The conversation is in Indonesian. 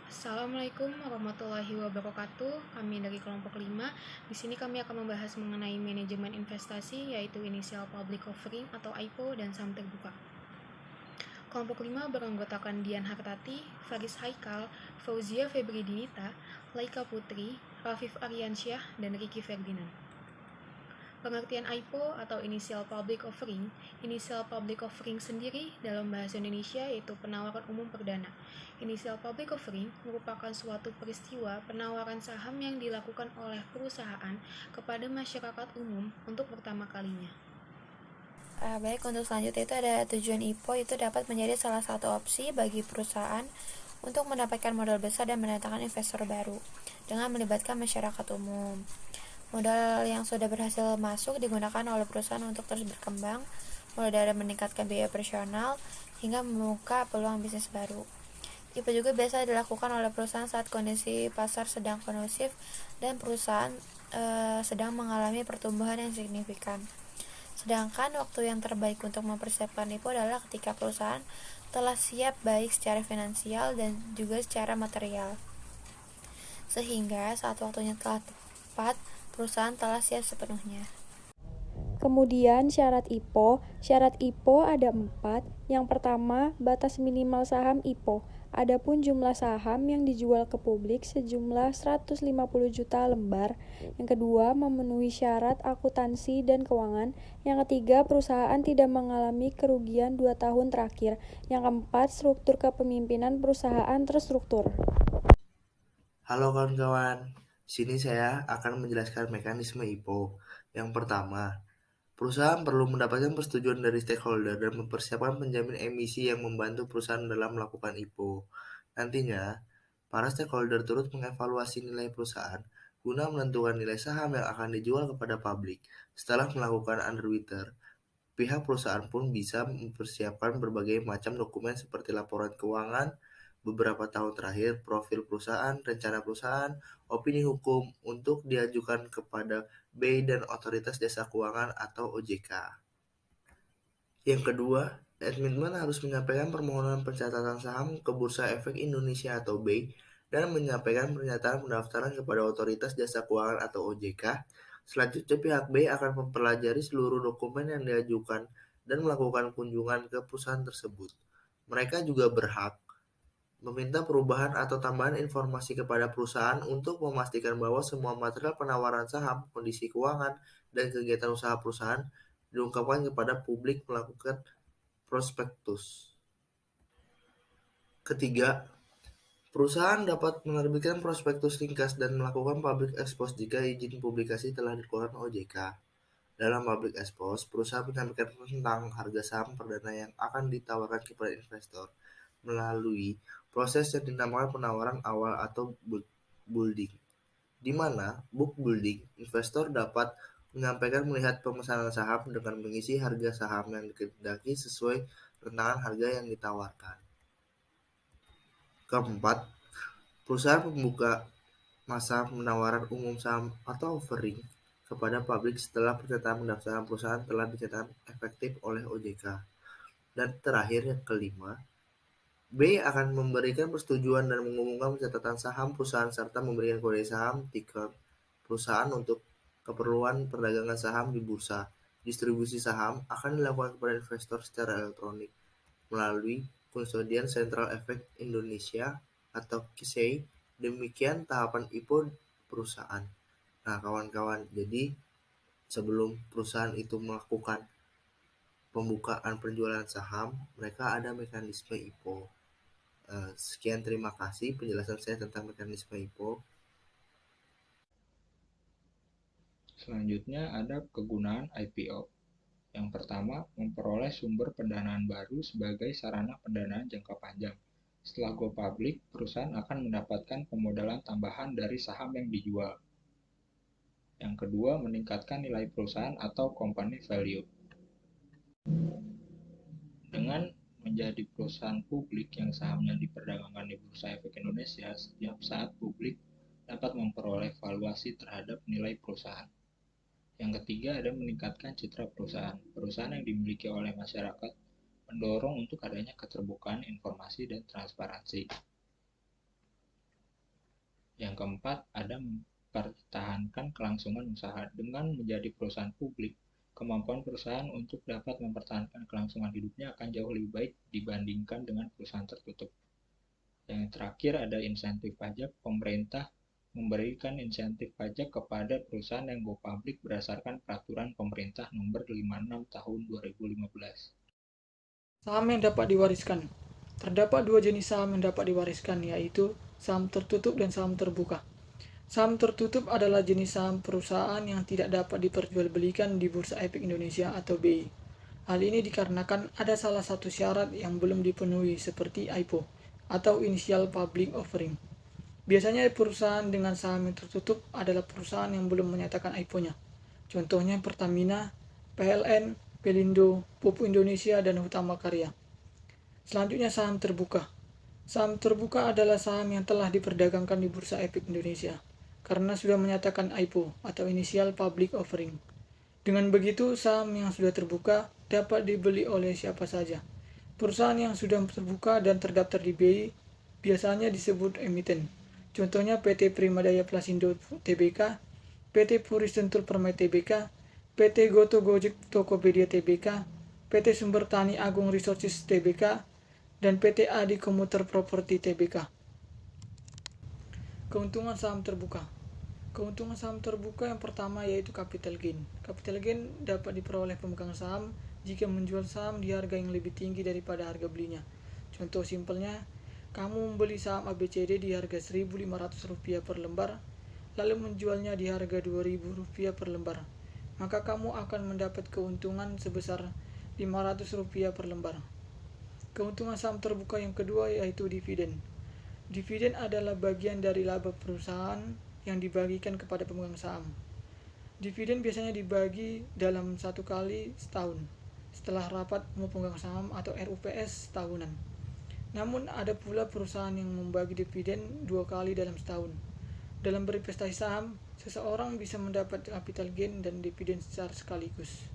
Assalamualaikum warahmatullahi wabarakatuh. Kami dari kelompok 5. Di sini kami akan membahas mengenai manajemen investasi, yaitu Initial Public Offering atau IPO dan saham terbuka. Kelompok 5 beranggotakan Dian Hartati, Faris Haikal, Fauzia Febridinita, Laika Putri, Rafif Aryansyah, dan Ricky Ferdinand. Pengertian IPO atau Initial Public Offering. Initial Public Offering sendiri dalam bahasa Indonesia yaitu penawaran umum perdana. Initial Public Offering merupakan suatu peristiwa penawaran saham yang dilakukan oleh perusahaan kepada masyarakat umum untuk pertama kalinya. Baik, untuk selanjutnya itu ada tujuan IPO itu dapat menjadi salah satu opsi bagi perusahaan untuk mendapatkan modal besar dan mendatangkan investor baru dengan melibatkan masyarakat umum. Modal yang sudah berhasil masuk digunakan oleh perusahaan untuk terus berkembang, mulai dari meningkatkan biaya operasional hingga membuka peluang bisnis baru. IPO juga biasa dilakukan oleh perusahaan saat kondisi pasar sedang kondusif dan perusahaan sedang mengalami pertumbuhan yang signifikan. Sedangkan waktu yang terbaik untuk mempersiapkan IPO adalah ketika perusahaan telah siap baik secara finansial dan juga secara material. Sehingga saat waktunya telah tepat, perusahaan telah siap sepenuhnya. Kemudian syarat IPO ada 4. Yang pertama, batas minimal saham IPO. Adapun jumlah saham yang dijual ke publik sejumlah 150 juta lembar. Yang kedua, memenuhi syarat akuntansi dan keuangan. Yang ketiga, perusahaan tidak mengalami kerugian 2 tahun terakhir. Yang keempat, struktur kepemimpinan perusahaan terstruktur. Halo kawan-kawan, sini saya akan menjelaskan mekanisme IPO. Yang pertama, perusahaan perlu mendapatkan persetujuan dari stakeholder dan mempersiapkan penjamin emisi yang membantu perusahaan dalam melakukan IPO. Nantinya, para stakeholder turut mengevaluasi nilai perusahaan guna menentukan nilai saham yang akan dijual kepada publik. Setelah melakukan underwriter, pihak perusahaan pun bisa mempersiapkan berbagai macam dokumen seperti laporan keuangan, beberapa tahun terakhir, profil perusahaan, rencana perusahaan, opini hukum untuk diajukan kepada BI dan Otoritas Jasa Keuangan atau OJK. Yang kedua, admin harus menyampaikan permohonan pencatatan saham ke Bursa Efek Indonesia atau BI dan menyampaikan pernyataan pendaftaran kepada Otoritas Jasa Keuangan atau OJK. Selanjutnya pihak BI akan mempelajari seluruh dokumen yang diajukan dan melakukan kunjungan ke perusahaan tersebut. Mereka juga berhak meminta perubahan atau tambahan informasi kepada perusahaan untuk memastikan bahwa semua material penawaran saham, kondisi keuangan, dan kegiatan usaha perusahaan diungkapkan kepada publik melakukan prospektus. Ketiga, perusahaan dapat menerbitkan prospektus ringkas dan melakukan public expose jika izin publikasi telah dikeluarkan OJK. Dalam public expose, perusahaan menyampaikan tentang harga saham perdana yang akan ditawarkan kepada investor melalui proses yang dinamakan penawaran awal atau building, di mana book building investor dapat menyampaikan melihat pemesanan saham dengan mengisi harga saham yang dikehendaki sesuai rentangan harga yang ditawarkan. Keempat, perusahaan membuka masa penawaran umum saham atau offering kepada publik setelah pernyataan pendaftaran perusahaan telah dinyatakan efektif oleh OJK. Dan terakhir, yang kelima, B akan memberikan persetujuan dan mengumumkan pencatatan saham perusahaan serta memberikan kode saham ticker perusahaan untuk keperluan perdagangan saham di bursa. Distribusi saham akan dilakukan kepada investor secara elektronik melalui Kustodian Sentral Efek Indonesia atau KSEI. Demikian tahapan IPO perusahaan. Nah, kawan-kawan, jadi sebelum perusahaan itu melakukan pembukaan penjualan saham, mereka ada mekanisme IPO. Sekian, terima kasih penjelasan saya tentang mekanisme IPO. Selanjutnya ada kegunaan IPO. Yang pertama, memperoleh sumber pendanaan baru sebagai sarana pendanaan jangka panjang. Setelah go public, perusahaan akan mendapatkan pemodalan tambahan dari saham yang dijual. Yang kedua, meningkatkan nilai perusahaan atau company value. Dengan menjadi perusahaan publik yang sahamnya diperdagangkan di Bursa Efek Indonesia, setiap saat publik dapat memperoleh valuasi terhadap nilai perusahaan. Yang ketiga ada meningkatkan citra perusahaan. Perusahaan yang dimiliki oleh masyarakat mendorong untuk adanya keterbukaan informasi dan transparansi. Yang keempat, ada mempertahankan kelangsungan usaha. Dengan menjadi perusahaan publik, kemampuan perusahaan untuk dapat mempertahankan kelangsungan hidupnya akan jauh lebih baik dibandingkan dengan perusahaan tertutup. Yang terakhir ada insentif pajak. Pemerintah memberikan insentif pajak kepada perusahaan yang go public berdasarkan peraturan pemerintah nomor 56 tahun 2015. Saham yang dapat diwariskan. Terdapat dua jenis saham yang dapat diwariskan, yaitu saham tertutup dan saham terbuka. Saham tertutup adalah jenis saham perusahaan yang tidak dapat diperjualbelikan di Bursa Efek Indonesia atau BI. Hal ini dikarenakan ada salah satu syarat yang belum dipenuhi seperti IPO atau Initial Public Offering. Biasanya perusahaan dengan saham yang tertutup adalah perusahaan yang belum menyatakan IPO-nya. Contohnya Pertamina, PLN, Pelindo, Pupuk Indonesia, dan Hutama Karya. Selanjutnya saham terbuka. Saham terbuka adalah saham yang telah diperdagangkan di Bursa Efek Indonesia karena sudah menyatakan IPO atau Initial Public Offering. Dengan begitu, saham yang sudah terbuka dapat dibeli oleh siapa saja. Perusahaan yang sudah terbuka dan terdaftar di BI biasanya disebut emiten. Contohnya PT Primadaya Plasindo Tbk, PT Puri Sentul Permai Tbk, PT Goto Gojek Tokopedia Tbk, PT Sumber Tani Agung Resources Tbk, dan PT Adi Komuter Property Tbk. Keuntungan saham terbuka. Keuntungan saham terbuka yang pertama yaitu capital gain. Capital gain dapat diperoleh pemegang saham jika menjual saham di harga yang lebih tinggi daripada harga belinya. Contoh simpelnya, kamu membeli saham ABCD di harga Rp1.500 per lembar, lalu menjualnya di harga Rp2.000 per lembar. Maka kamu akan mendapat keuntungan sebesar Rp500 per lembar. Keuntungan saham terbuka yang kedua yaitu dividen. Dividen adalah bagian dari laba perusahaan yang dibagikan kepada pemegang saham. Dividen biasanya dibagi dalam 1 kali setahun, setelah rapat umum pemegang saham atau RUPS tahunan. Namun ada pula perusahaan yang membagi dividen 2 kali dalam setahun. Dalam berinvestasi saham, seseorang bisa mendapat capital gain dan dividen secara sekaligus.